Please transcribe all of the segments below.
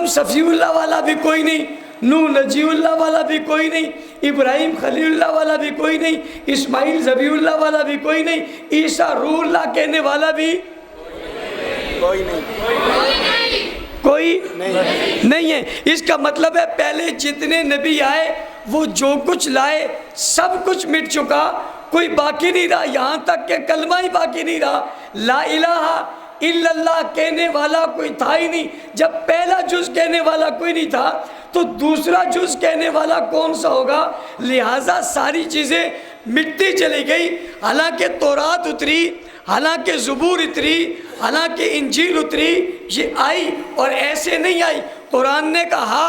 آدم صفی اللہ والا بھی کوئی نہیں، نوح نجی اللہ والا بھی کوئی نہیں، ابراہیم خلیل اللہ والا بھی کوئی نہیں، اسماعیل ذبیح اللہ والا بھی کوئی نہیں، عیسیٰ روح اللہ کہنے والا بھی کوئی نہیں ہے۔ اس کا مطلب ہے پہلے جتنے نبی آئے وہ جو کچھ لائے سب کچھ مٹ چکا، کوئی باقی نہیں رہا، یہاں تک کہ کلمہ ہی باقی نہیں رہا، لا الہ الا اللہ کہنے والا کوئی تھا ہی نہیں۔ جب پہلا جز کہنے والا کوئی نہیں تھا تو دوسرا جز کہنے والا کون سا ہوگا؟ لہٰذا ساری چیزیں مٹتی چلی گئی۔ حالانکہ تورات اتری، حالانکہ زبور اتری، حالانکہ انجیل اتری، یہ آئی اور ایسے نہیں آئی۔ قرآن نے کہا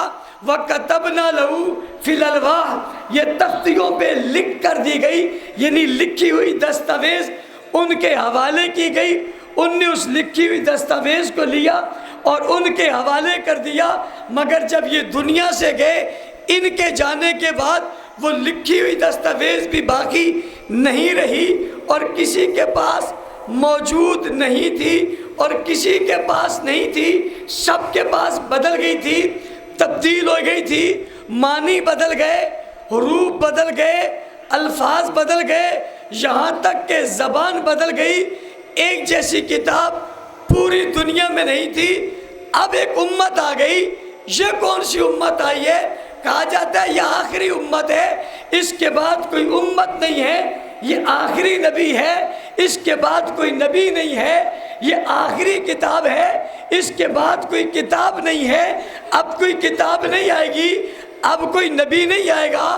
وَكَتَبْنَا لَهُ فِي الْأَلْوَاحِ، یہ تختیوں پہ لکھ کر دی گئی، یعنی لکھی ہوئی دستاویز ان کے حوالے کی گئی۔ ان نے اس لکھی ہوئی دستاویز کو لیا اور ان کے حوالے کر دیا، مگر جب یہ دنیا سے گئے ان کے جانے کے بعد وہ لکھی ہوئی دستاویز بھی باقی نہیں رہی اور کسی کے پاس موجود نہیں تھی اور کسی کے پاس نہیں تھی، سب کے پاس بدل گئی تھی، تبدیل ہو گئی تھی، معنی بدل گئے، حروف بدل گئے، الفاظ بدل گئے، یہاں تک کہ زبان بدل گئی۔ ایک جیسی کتاب پوری دنیا میں نہیں تھی، اب ایک امت آ گئی۔ یہ کون سی امت آئی ہے؟ کہا جاتا ہے یہ آخری امت ہے، اس کے بعد کوئی امت نہیں ہے، یہ آخری نبی ہے، اس کے بعد کوئی نبی نہیں ہے، یہ آخری کتاب ہے، اس کے بعد کوئی کتاب نہیں ہے۔ اب کوئی کتاب نہیں آئے گی، اب کوئی نبی نہیں آئے گا،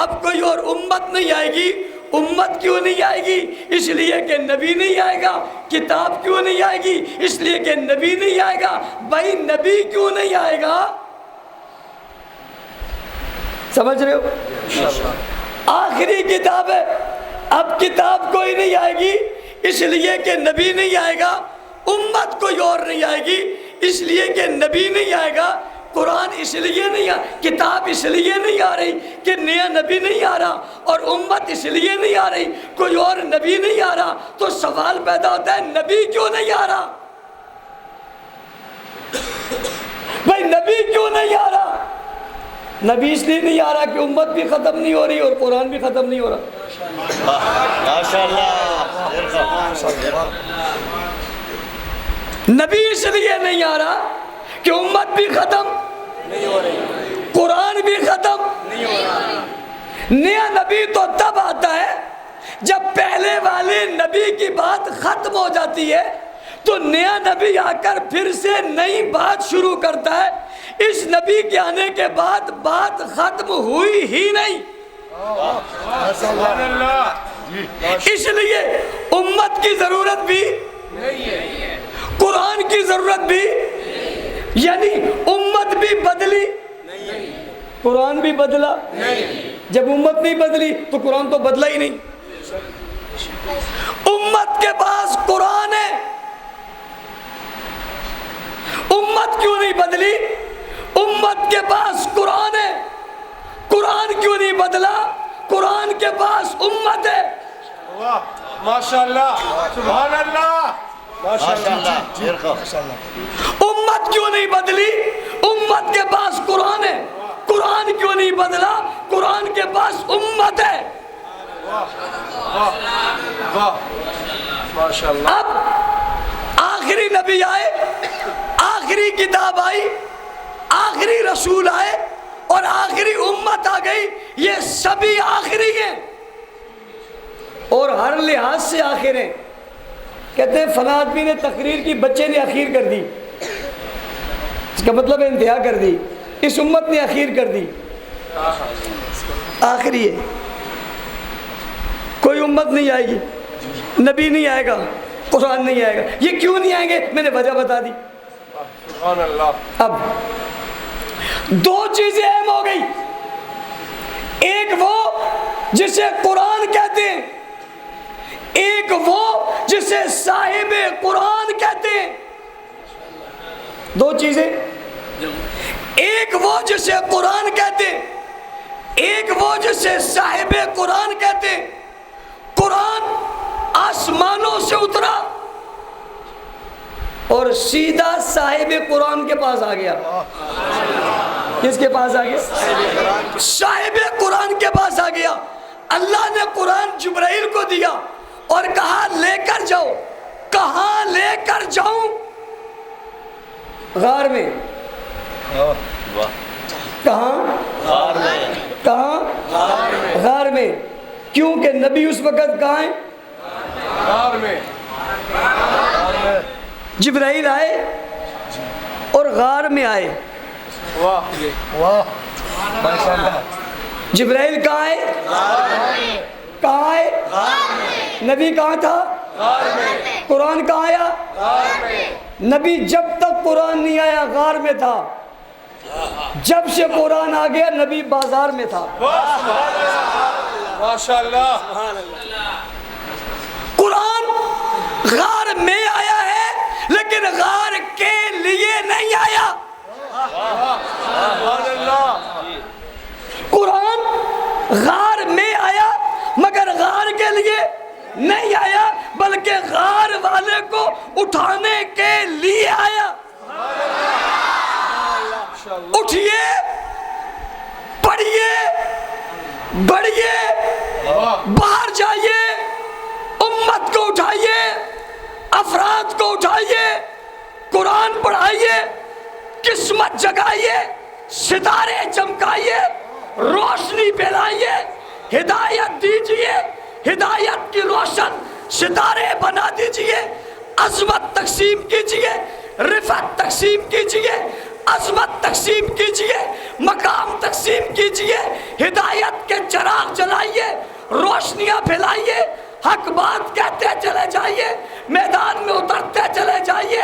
اب کوئی اور امت نہیں آئے گی۔ امت کیوں نہیں آئے گی؟ اس لیے کہ نبی نہیں آئے گا۔ کتاب کیوں نہیں آئے گی؟ اس لیے کہ نبی نہیں آئے گا۔ بھائی نبی کیوں نہیں آئے گا؟ سمجھ رہے ہو؟ آخری کتاب ہے، اب کتاب کوئی نہیں آئے گی اس لیے کہ نبی نہیں آئے گا، امت کوئی اور نہیں آئے گی اس لیے کہ نبی نہیں آئے گا۔ قرآن اس لیے نہیں کتاب اس لیے نہیں آ رہی کہ نیا نبی نہیں آ رہا، اور امت اس لیے نہیں آ رہی کوئی اور نبی نہیں آ رہا۔ تو سوال پیدا ہوتا ہے نبی کیوں نہیں آ رہا؟ بھائی نبی کیوں نہیں آ رہا؟ نبی اس لیے نہیں آ رہا کہ امت بھی ختم نہیں ہو رہی اور قرآن بھی ختم نہیں ہو رہا۔ نبی اس لیے نہیں آ رہا کہ امت بھی ختم نہیں ہو رہی، قرآن بھی ختم نہیں ہو رہا۔ نیا نبی تو تب آتا ہے جب پہلے والے نبی کی بات ختم ہو جاتی ہے، تو نیا نبی آ کر پھر سے نئی بات شروع کرتا ہے۔ اس نبی کے آنے کے بعد بات ختم ہوئی ہی نہیں، اس لیے امت کی ضرورت بھی قرآن کی ضرورت بھی، یعنی امت بھی بدلی قرآن بھی بدلا۔ جب امت نہیں بدلی تو قرآن تو بدلا ہی نہیں۔ امت کے پاس قرآن ہے، امت کیوں نہیں بدلی؟ امت کے پاس قرآن ہے، قرآن کیوں نہیں بدلا؟ قرآن کے پاس امت ہے۔ ماشاءاللہ سبحان اللہ، امت کیوں نہیں بدلی؟ امت کے پاس قرآن ہے، قرآن کیوں نہیں بدلا؟ قرآن کے پاس امت ہے۔ اب آخری نبی آئے، آخری کتاب آئی، آخری رسول آئے اور آخری امت آ گئی، یہ سبھی آخری ہیں اور ہر لحاظ سے آخر ہیں۔ کہتے ہیں فلاں آدمی نے تقریر کی، بچے نے اخیر کر دی، اس کا مطلب ہے انتہا کر دی۔ اس امت نے اخیر کر دی، آخری ہے۔ کوئی امت نہیں آئے گی، نبی نہیں آئے گا، قرآن نہیں آئے گا۔ یہ کیوں نہیں آئیں گے میں نے وجہ بتا دی۔ اب دو چیزیں اہم ہو گئی، ایک وہ جسے قرآن کہتے ہیں، ایک وہ جسے صاحب قرآن کہتے ہیں۔ دو چیزیں، ایک وہ جسے قرآن کہتے ہیں، ایک وہ جسے صاحب قرآن کہتے ہیں۔ قرآن آسمانوں سے اترا اور سیدھا صاحب قرآن کے پاس آ گیا. کس کے پاس آ گیا؟ صاحب قرآن کے پاس آ گیا. اللہ نے قرآن جبرائیل کو دیا اور کہا لے کر جاؤ. کہاں لے کر جاؤں؟ غار میں. کہاں؟ کہاں؟ غار میں. کیونکہ نبی اس وقت کہاں ہیں؟ غار میں. جبرائیل آئے اور غار میں آئے. جبرائیل کہاں ہے؟ کہاں ہے؟ نبی کہاں تھا؟ قرآن کہاں آیا؟ نبی جب تک قرآن نہیں آیا غار میں تھا. جب سے قرآن آ گیا نبی بازار میں تھا. ماشاءاللہ. قرآن غار میں آیا ہے لیکن غار کے لیے نہیں آیا. قرآن غار میں آیا مگر غار کے لیے نہیں آیا بلکہ غار والے کو اٹھانے کے لیے آیا. اٹھئے، پڑھئے، بڑھئے، باہر جائیے، امت کو اٹھائیے، افراد کو اٹھائیے، قرآن پڑھائیے، قسمت جگائیے، ستارے چمکائیے، روشنی پھیلائیے، ہدایت دیجئے، ہدایت کی روشن ستارے بنا دیجئے، عظمت تقسیم کیجئے، رفعت تقسیم کیجئے، عظمت تقسیم کیجئے، مقام تقسیم کیجئے، ہدایت کے چراغ جلائیے، روشنیاں پھیلائیے، حق بات کہتے چلے جائیے، میدان میں اترتے چلے جائیے.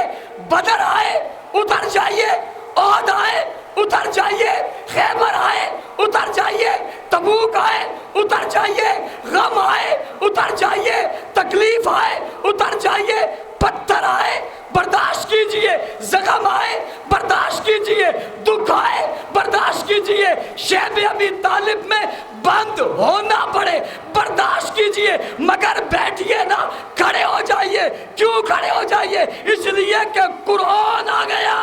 بدر آئے اتر جائیے، احد آئے اتر جائیے، خیبر آئے اتر جائیے، تبوک آئے اتر جائیے، غم آئے اتر جائیے، تکلیف آئے اتر جائیے، پتھر آئے برداشت کیجئے، زخم آئے برداشت کیجئے، دکھ آئے برداشت کیجئے، شیب ابی طالب میں بند ہونا پڑے برداشت کیجئے، مگر بیٹھئے نہ، کھڑے ہو جائیے. کیوں کھڑے ہو جائیے؟ اس لیے کہ قرآن آ گیا.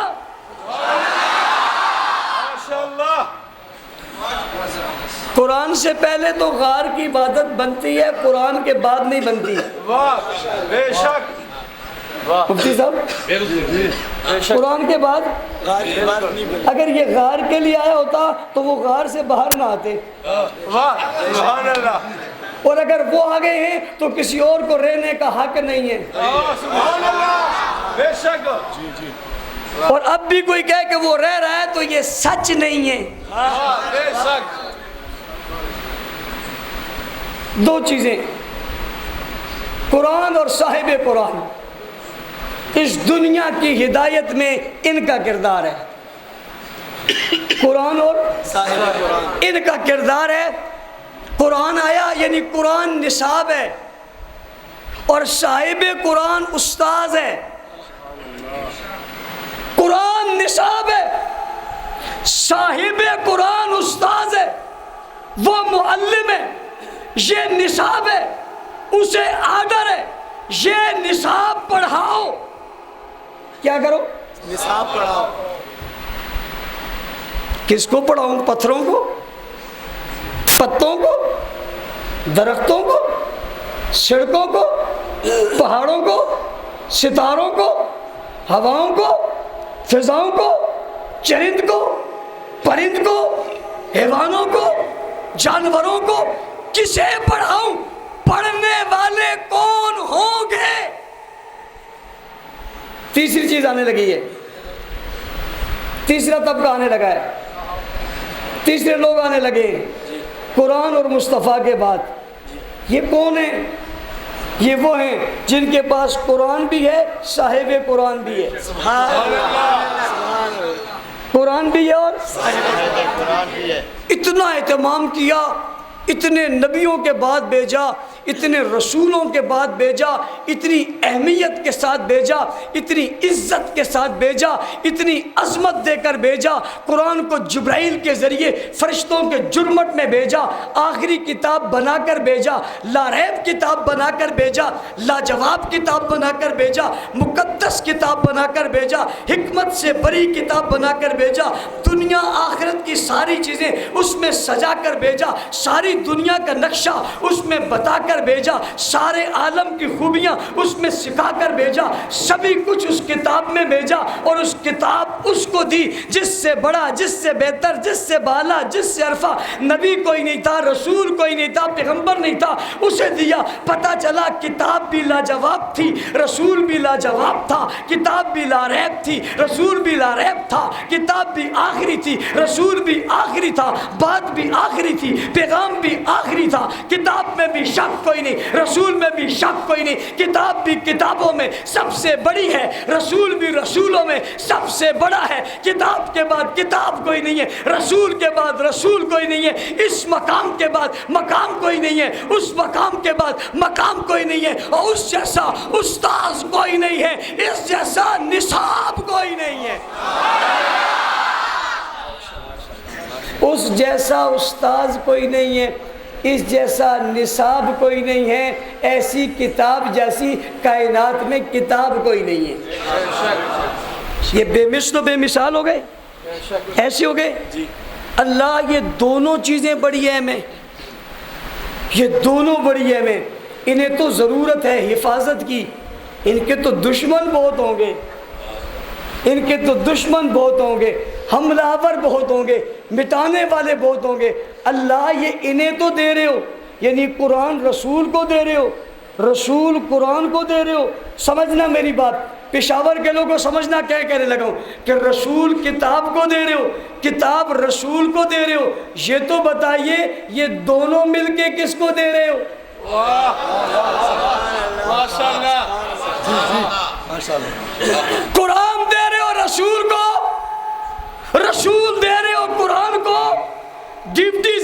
قرآن سے پہلے تو غار کی عبادت بنتی ہے، قرآن کے بعد نہیں بنتی. بے شک مفتی صاحب، قرآن کے بعد اگر یہ غار کے لیے آیا ہوتا تو وہ غار سے باہر نہ آتے. سبحان اللہ. اور اگر وہ آ گئے ہیں تو کسی اور کو رہنے کا حق نہیں ہے. سبحان اللہ. بے شک. اور اب بھی کوئی کہے کہ وہ رہ رہا ہے تو یہ سچ نہیں ہے. بے شک. دو چیزیں، قرآن اور صاحب قرآن، اس دنیا کی ہدایت میں ان کا کردار ہے. قرآن اور صاحب قرآن ان کا کردار ہے. قرآن آیا یعنی قرآن نصاب ہے اور صاحب قرآن استاذ ہے. قرآن نصاب ہے، صاحب قرآن استاذ ہے، وہ معلم ہے. یہ نصاب ہے، اسے آرڈر ہے، یہ نصاب پڑھاؤ. کیا کرو؟ نصاب پڑھاؤ. کس کو پڑھاؤں؟ پتھروں کو، پتوں کو، درختوں کو، سڑکوں کو، پہاڑوں کو، ستاروں کو، ہواؤں کو، فضاؤں کو، چرند کو، پرند کو، حیوانوں کو، جانوروں کو؟ کسے پڑھاؤں؟ پڑھنے والے کون ہوں گے؟ تیسری چیز آنے لگی ہے، تیسرا طبقہ آنے لگا ہے، تیسرے لوگ آنے لگے ہیں قرآن اور مصطفیٰ کے بعد. یہ کون ہیں؟ یہ وہ ہیں جن کے پاس قرآن بھی ہے، صاحب قرآن بھی ہے. قرآن بھی ہے اور اتنا اہتمام کیا، اتنے نبیوں کے بعد بھیجا، اتنے رسولوں کے بعد بھیجا، اتنی اہمیت کے ساتھ بھیجا، اتنی عزت کے ساتھ بھیجا، اتنی عظمت دے کر بھیجا۔ قرآن کو جبرائیل کے ذریعے فرشتوں کے جرمٹ میں بھیجا، آخری کتاب بنا کر بھیجا، لا ریب کتاب بنا کر بھیجا، لاجواب کتاب بنا کر بھیجا، مقدس کتاب بنا کر بھیجا، حکمت سے بری کتاب بنا کر بھیجا، دنیا آخرت کی ساری چیزیں اس میں سجا کر بھیجا، ساری دنیا کا نقشہ اس میں بتا کر بھیجا، سارے عالم کی خوبیاں اس میں سکھا کر بھیجا، سبھی کچھ اس کتاب میں بھیجا، اور اس کتاب اس کو دی جس سے بڑا، جس سے بہتر، جس سے بالا، جس سے عرفہ نبی کوئی نہیں تھا، رسول کوئی نہیں تھا، پیغمبر نہیں تھا، اسے دیا۔ پتہ چلا کتاب بھی لاجواب تھی، رسول بھی لاجواب تھا، کتاب بھی لا ریب تھی، رسول بھی لا ریب تھا، کتاب بھی آخری تھی، رسول بھی آخری تھا، بات بھی آخری تھی، پیغام بھی آخری تھا، کتاب میں بھی شک کوئی نہیں، رسول میں بھی شک کوئی نہیں، کتاب بھی کتابوں میں سب سے بڑی ہے، رسول بھی رسولوں میں سب سے بڑا ہے، کتاب کے بعد کتاب کوئی نہیں ہے، رسول کے بعد رسول کوئی نہیں ہے، اس مقام کے بعد مقام کوئی نہیں ہے، اس مقام کے بعد مقام کوئی نہیں ہے، اور اس جیسا استاذ کوئی نہیں ہے، اس جیسا نصاب کوئی نہیں ہے، اس جیسا استاذ کوئی نہیں ہے، اس جیسا نصاب کوئی نہیں ہے، ایسی کتاب جیسی کائنات میں کتاب کوئی نہیں ہے۔ یہ بے مثل و بے مثال ہو گئے، ایسے ہو گئے۔ اللہ یہ دونوں چیزیں بڑی اہم ہیں، یہ دونوں بڑی اہم ہیں، انہیں تو ضرورت ہے حفاظت کی، ان کے تو دشمن بہت ہوں گے، ان کے تو دشمن بہت ہوں گے، حملہ آور بہت ہوں گے، مٹانے والے بہت ہوں گے۔ اللہ یہ انہیں تو دے رہے ہو، یعنی قرآن رسول کو دے رہے ہو، رسول قرآن کو دے رہے ہو۔ سمجھنا میری بات، پشاور کے لوگوں کو سمجھنا کیا کہنے لگا ہوں کہ رسول کتاب کو دے رہے ہو، کتاب رسول کو دے رہے ہو، یہ تو بتائیے یہ دونوں مل کے کس کو دے رہے ہو؟ قرآن دے رہے ہو رسول کو، رسول دے رہے ہو قرآن کو، ڈپٹی